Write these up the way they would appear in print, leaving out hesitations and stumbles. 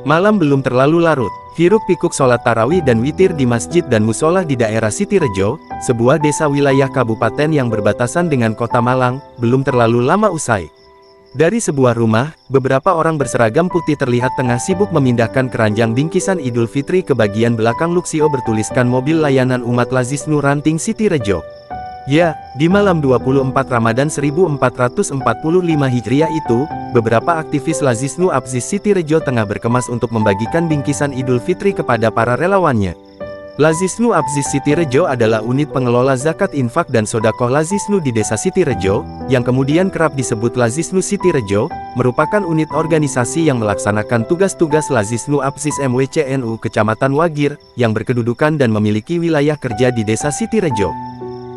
Malam belum terlalu larut. Hiruk-pikuk sholat tarawih dan witir di masjid dan musola di daerah Sitirejo, sebuah desa wilayah kabupaten yang berbatasan dengan kota Malang, belum terlalu lama usai. Dari sebuah rumah, beberapa orang berseragam putih terlihat tengah sibuk memindahkan keranjang bingkisan Idul Fitri ke bagian belakang Luxio bertuliskan mobil layanan umat Lazisnu Ranting Sitirejo. Ya, di malam 24 Ramadan 1445 Hijriah itu, beberapa aktivis Lazisnu Apsis Sitirejo tengah berkemas untuk membagikan bingkisan Idul Fitri kepada para relawannya. Lazisnu Apsis Sitirejo adalah unit pengelola zakat infak dan sodakoh Lazisnu di desa Sitirejo, yang kemudian kerap disebut Lazisnu Sitirejo, merupakan unit organisasi yang melaksanakan tugas-tugas Lazisnu Apsis MWCNU Kecamatan Wagir, yang berkedudukan dan memiliki wilayah kerja di desa Sitirejo.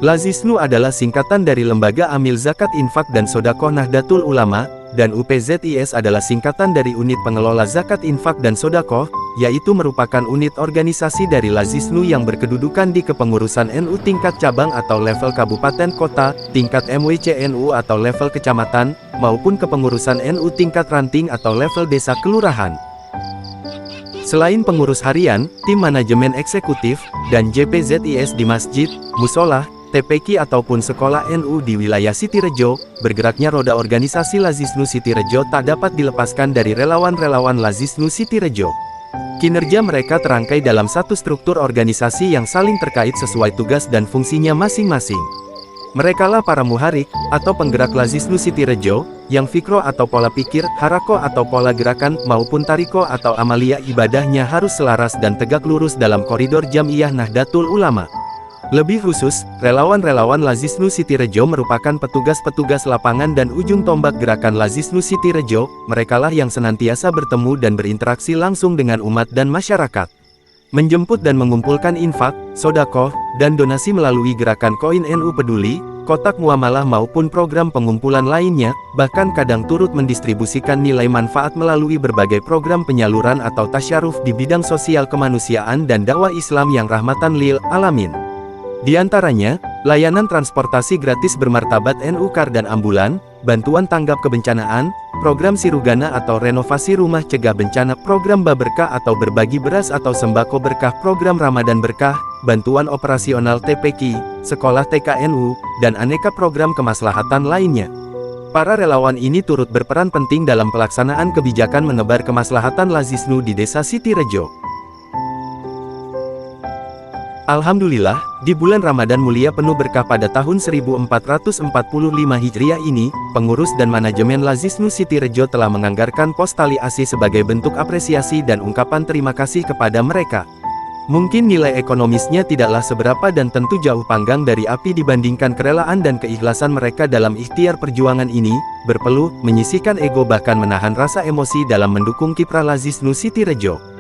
Lazisnu adalah singkatan dari Lembaga Amil Zakat Infak dan Sodakoh Nahdlatul Ulama, dan UPZIS adalah singkatan dari Unit Pengelola Zakat Infak dan Sodakoh, yaitu merupakan unit organisasi dari Lazisnu yang berkedudukan di kepengurusan NU tingkat cabang atau level kabupaten kota, tingkat MWCNU atau level kecamatan, maupun kepengurusan NU tingkat ranting atau level desa kelurahan. Selain pengurus harian, tim manajemen eksekutif, dan JPZIS di masjid, musola, TPQ ataupun sekolah NU di wilayah Sitirejo, bergeraknya roda organisasi Lazisnu Sitirejo tak dapat dilepaskan dari relawan-relawan Lazisnu Sitirejo. Kinerja mereka terangkai dalam satu struktur organisasi yang saling terkait sesuai tugas dan fungsinya masing-masing. Merekalah para muharik, atau penggerak Lazisnu Sitirejo, yang fikro atau pola pikir, harako atau pola gerakan, maupun tariko atau amalia ibadahnya harus selaras dan tegak lurus dalam koridor Jam'iyah Nahdlatul Ulama. Lebih khusus, relawan-relawan Lazisnu Sitirejo merupakan petugas-petugas lapangan dan ujung tombak gerakan Lazisnu Sitirejo, merekalah yang senantiasa bertemu dan berinteraksi langsung dengan umat dan masyarakat. Menjemput dan mengumpulkan infak, sodakoh, dan donasi melalui gerakan koin NU Peduli, kotak muamalah maupun program pengumpulan lainnya, bahkan kadang turut mendistribusikan nilai manfaat melalui berbagai program penyaluran atau tasyaruf di bidang sosial kemanusiaan dan dakwah Islam yang rahmatan lil alamin. Di antaranya, layanan transportasi gratis bermartabat NU Kar dan ambulan, bantuan tanggap kebencanaan, program Sirugana atau renovasi rumah cegah bencana, program Baberkah atau berbagi beras atau sembako berkah, program Ramadan Berkah, bantuan operasional TPQ, sekolah TKNU, dan aneka program kemaslahatan lainnya. Para relawan ini turut berperan penting dalam pelaksanaan kebijakan menebar kemaslahatan Lazisnu di desa Sitirejo. Alhamdulillah, di bulan Ramadan mulia penuh berkah pada tahun 1445 Hijriah ini, pengurus dan manajemen Lazisnu Sitirejo telah menganggarkan pos tali asi sebagai bentuk apresiasi dan ungkapan terima kasih kepada mereka. Mungkin nilai ekonomisnya tidaklah seberapa dan tentu jauh panggang dari api dibandingkan kerelaan dan keikhlasan mereka dalam ikhtiar perjuangan ini, berpeluh, menyisihkan ego bahkan menahan rasa emosi dalam mendukung kiprah Lazisnu Sitirejo.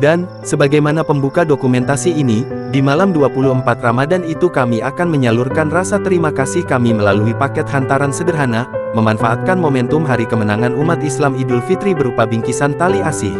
Dan, sebagaimana pembuka dokumentasi ini, di malam 24 Ramadan itu kami akan menyalurkan rasa terima kasih kami melalui paket hantaran sederhana, memanfaatkan momentum hari kemenangan umat Islam Idul Fitri berupa bingkisan tali asih.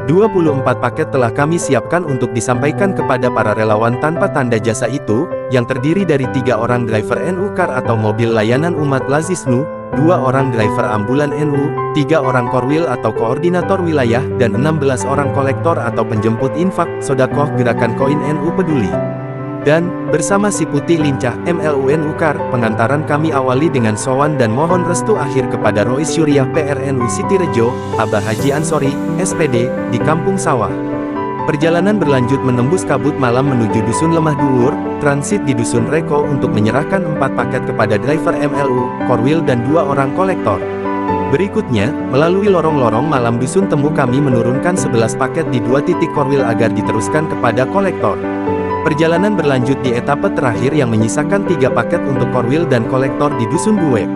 24 paket telah kami siapkan untuk disampaikan kepada para relawan tanpa tanda jasa itu, yang terdiri dari 3 orang driver NU Kar atau mobil layanan umat Lazisnu, 2 orang driver ambulan NU, 3 orang korwil atau koordinator wilayah, dan 16 orang kolektor atau penjemput infak, sodakoh gerakan koin NU Peduli. Dan, bersama si putih lincah, MLUNU Kar, pengantaran kami awali dengan sowan dan mohon restu akhir kepada Rois Syuriah PRNU Sitirejo, Abah Haji Ansori, SPD, di Kampung Sawah. Perjalanan berlanjut menembus kabut malam menuju Dusun Lemah Duwur, transit di Dusun Reko untuk menyerahkan 4 paket kepada driver MLU, korwil dan 2 orang kolektor. Berikutnya, melalui lorong-lorong malam Dusun Temu kami menurunkan 11 paket di 2 titik korwil agar diteruskan kepada kolektor. Perjalanan berlanjut di etape terakhir yang menyisakan 3 paket untuk korwil dan kolektor di Dusun Buwek.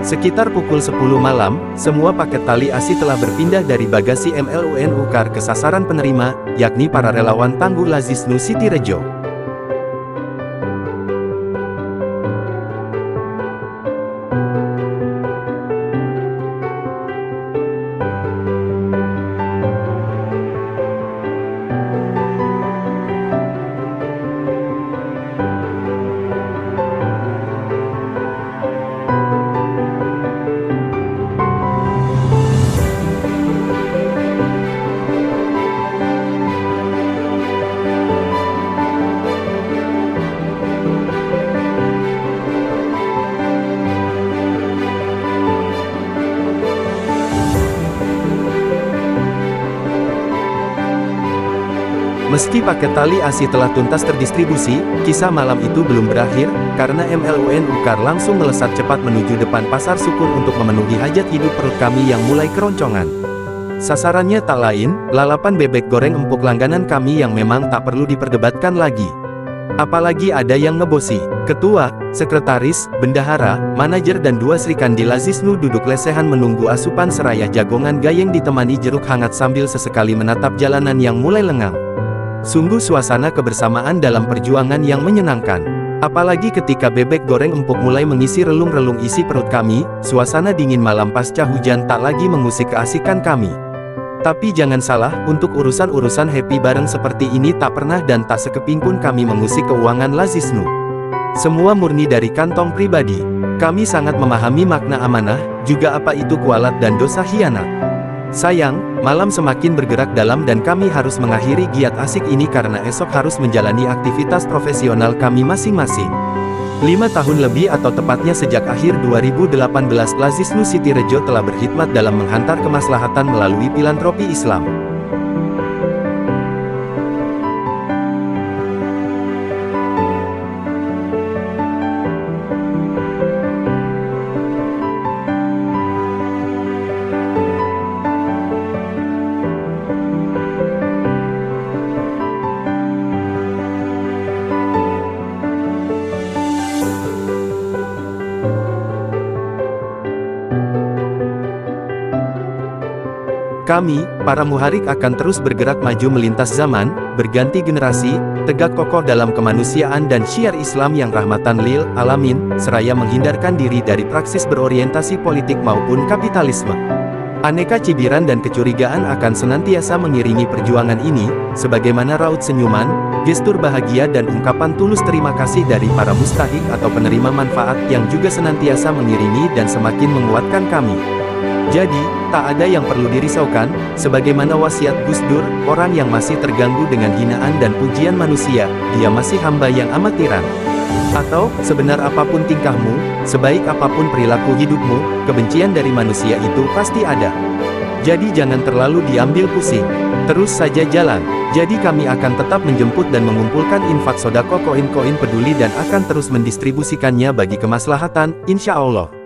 Sekitar pukul 10 malam, semua paket tali asi telah berpindah dari bagasi MLUNU Kar ke sasaran penerima, yakni para relawan tangguh Lazisnu Sitirejo. Meski paket tali ASI telah tuntas terdistribusi, kisah malam itu belum berakhir, karena MLUN Ukar langsung melesat cepat menuju depan pasar Sukun untuk memenuhi hajat hidup perut kami yang mulai keroncongan. Sasarannya tak lain, lalapan bebek goreng empuk langganan kami yang memang tak perlu diperdebatkan lagi. Apalagi ada yang ngebosi. Ketua, sekretaris, bendahara, manajer dan 2 Srikandi Lazisnu duduk lesehan menunggu asupan seraya jagongan gayeng ditemani jeruk hangat sambil sesekali menatap jalanan yang mulai lengang. Sungguh suasana kebersamaan dalam perjuangan yang menyenangkan. Apalagi ketika bebek goreng empuk mulai mengisi relung-relung isi perut kami, suasana dingin malam pasca hujan tak lagi mengusik keasikan kami. Tapi jangan salah, untuk urusan-urusan happy bareng seperti ini tak pernah dan tak sekeping pun kami mengusik keuangan Lazisnu. Semua murni dari kantong pribadi. Kami sangat memahami makna amanah, juga apa itu kualat dan dosa khianat. Sayang, malam semakin bergerak dalam dan kami harus mengakhiri giat asik ini karena esok harus menjalani aktivitas profesional kami masing-masing. 5 tahun lebih atau tepatnya sejak akhir 2018 Lazisnu Sitirejo telah berkhidmat dalam menghantar kemaslahatan melalui filantropi Islam. Kami, para muharik akan terus bergerak maju melintas zaman, berganti generasi, tegak kokoh dalam kemanusiaan dan syiar Islam yang rahmatan lil alamin, seraya menghindarkan diri dari praksis berorientasi politik maupun kapitalisme. Aneka cibiran dan kecurigaan akan senantiasa mengiringi perjuangan ini, sebagaimana raut senyuman, gestur bahagia dan ungkapan tulus terima kasih dari para mustahik atau penerima manfaat yang juga senantiasa mengiringi dan semakin menguatkan kami. Jadi, tak ada yang perlu dirisaukan, sebagaimana wasiat Gus Dur, orang yang masih terganggu dengan hinaan dan pujian manusia, dia masih hamba yang amat tiran. Atau, sebenar apapun tingkahmu, sebaik apapun perilaku hidupmu, kebencian dari manusia itu pasti ada. Jadi jangan terlalu diambil pusing. Terus saja jalan. Jadi kami akan tetap menjemput dan mengumpulkan infak sodako koin-koin peduli dan akan terus mendistribusikannya bagi kemaslahatan, insya Allah.